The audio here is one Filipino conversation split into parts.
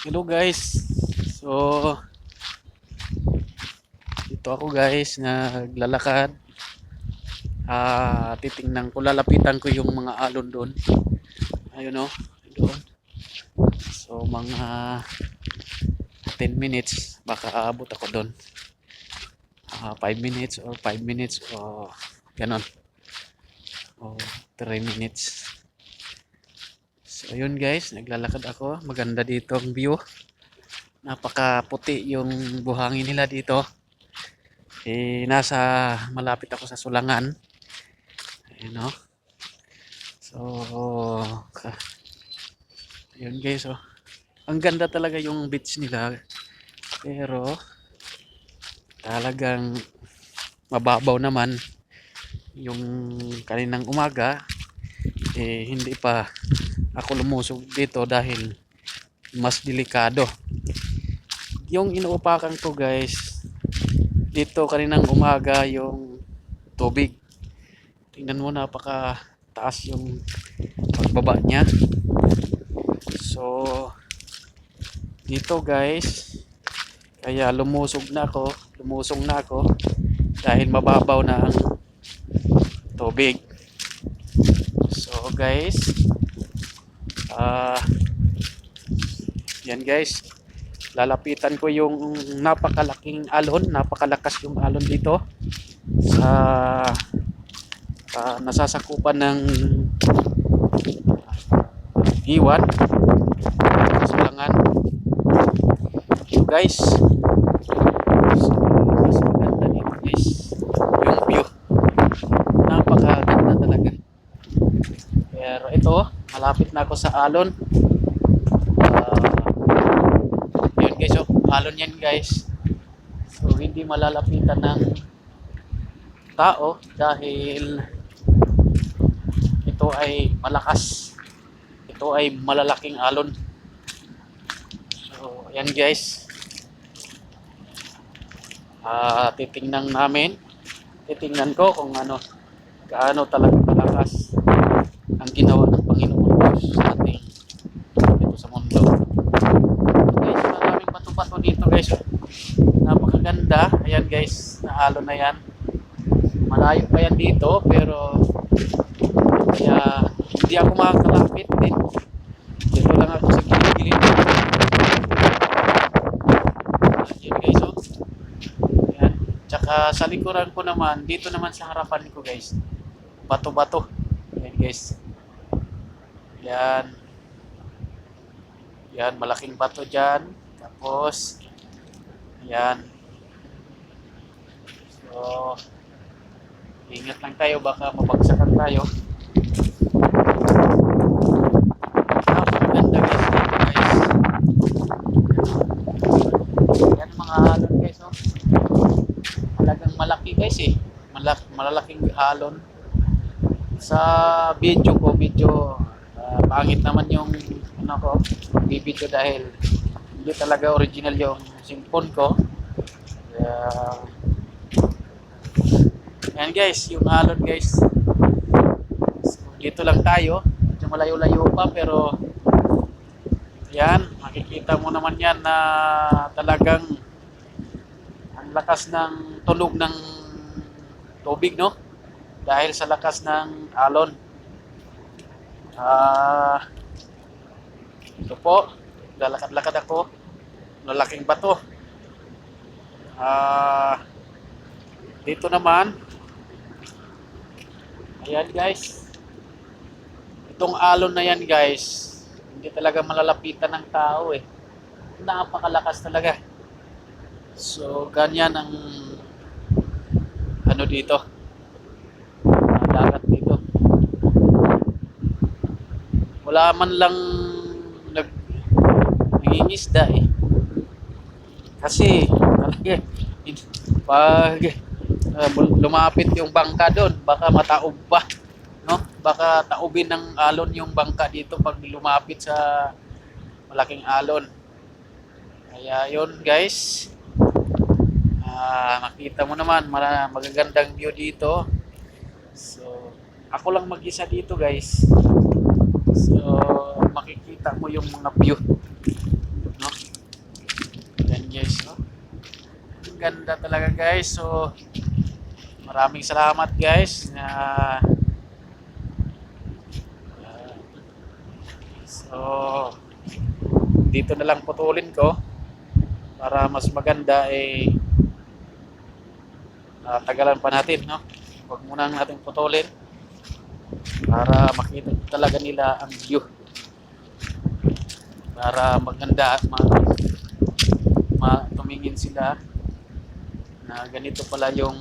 Hello guys. So, dito ako guys naglalakad. Titingnan ko, lalapitan ko yung mga alon doon. Ayun oh, doon. So, mga 10 minutes baka aabot ako doon. 5 minutes or 5 minutes o ganon. O 3 minutes. So, ayun guys, naglalakad ako. Maganda dito ang view. Napakaputi yung buhangin nila dito. Nasa malapit ako sa Sulangan. Ayun oh. So, yun guys oh. Ang ganda talaga yung beach nila. Pero talagang mababaw naman yung kaninang umaga. Hindi pa ako lumusog dito dahil mas delikado. Yung inuupakan ko guys, dito kaninang umaga yung tubig. Tingnan mo, napaka taas yung pagbaba niya. So, dito guys, kaya lumusong na ako dahil mababaw na ang tubig. So guys, yan guys, lalapitan ko yung napakalaking alon, napakalakas yung alon dito sa nasasakupan ng Iwan sa Sulangan. So guys, mas maganda dito guys yung view, napakaganda talaga. Pero ito, malapit na ako sa alon. Yun guys oh, alon yan guys. So hindi malalapitan ng tao dahil ito ay malakas, ito ay malalaking alon. So ayan guys, titingnan ko kung gaano talaga kalakas ang ginawa ng Panginoon Diyos sa ating dito sa mundo. Guys, maraming bato-bato dito guys. Napakaganda. Ayan guys, na alon na yan. Malayo pa yan dito pero kaya hindi ako makakalapit din. Dito lang ako sa gilid-gilid. Ayan guys oh. Ayan. Tsaka sa likuran ko naman, dito naman sa harapan ko guys, bato-bato. Ayan guys. Yan. Yan, malaking bato dyan. Tapos, yan. So, ingat lang tayo, baka mabagsakan tayo. Maganda guys, dito guys. Yan mga alon guys, oh. Talagang malaki guys eh. Malalaking alon. Sa video ko, pangit naman yung video dahil hindi talaga original yung cellphone ko. Yan guys, yung alon guys. So, dito lang tayo, medyo malayo-layo pa pero yan, makikita mo naman yan na talagang ang lakas ng tunog ng tubig, no? Dahil sa lakas ng alon. Ito po, lalakad-lakad ako. Lalaking bato. Dito naman, ayan guys. Itong alon na yan guys, hindi talaga malalapitan ng tao eh. Napakalakas talaga. So, ganyan ang dito. Dagat dito. Wala man lang nangingisda eh. Kasi talaga pag lumapit yung bangka doon, baka mataob pa, no? Baka taubin ng alon yung bangka dito pag lumapit sa malaking alon. Kaya yun guys, makita mo naman magagandang view dito. So ako lang mag-isa dito guys. So makikita mo yung mga view, no? ganda talaga guys. So maraming salamat guys na so dito na lang putulin ko para mas maganda tagalan pa natin, no? Huwag muna natin putulin para makita talaga nila ang view, para maganda at tumingin sila na ganito pala yung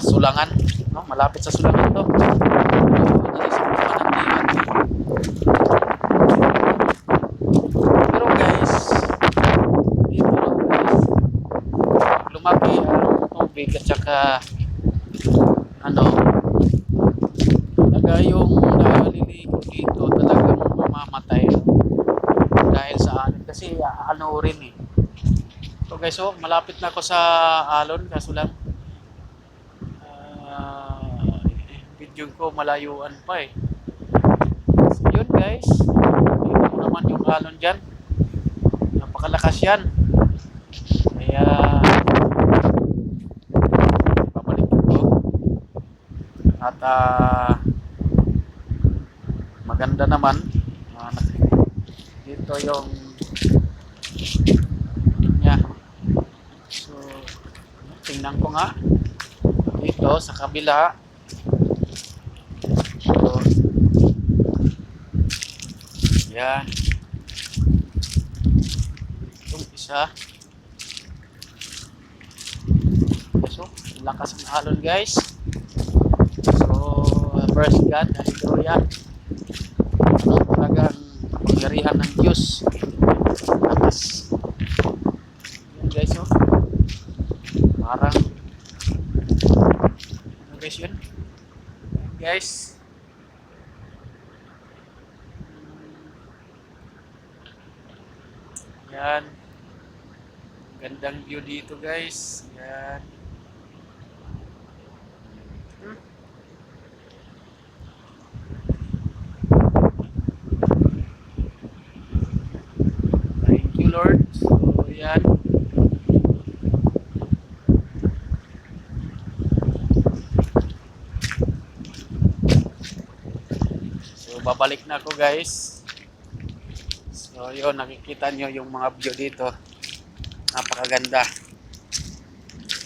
sulangan, no? Malapit sa sulangan to. Pero guys, dito lang guys, lumaki ang tubig at saka talaga yung naliligo dito talagang mamamatay dahil sa alon kasi rin eh. So guys, malapit na ako sa alon kaso lang video ko malayuan pa eh. So yun guys, ito mo naman yung alon dyan, napakalakas yan, kaya babalik ko at maganda naman dito yung niya. So tingnan ko nga dito sa kabila. So yan, itong isa. So lakas ng alon guys. So first God, hallelujah. Talagang pangyarihan ng Diyos. Lakas. Yan guys, parang guys yun. Yan guys. Yan. Gandang view dito guys. Yan. Thank you Lord. So yan. So babalik na ako guys. So yun, nakikita nyo yung mga view dito, napakaganda.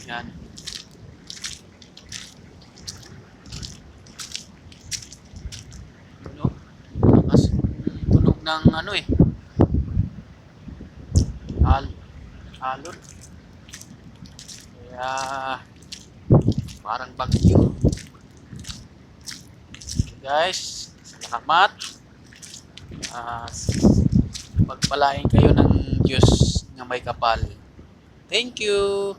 Yan. Ano? Lakas tunog ng alon. Kaya parang bagyo. So guys, salamat. Pagpalain kayo ng Diyos na may kapal. Thank you.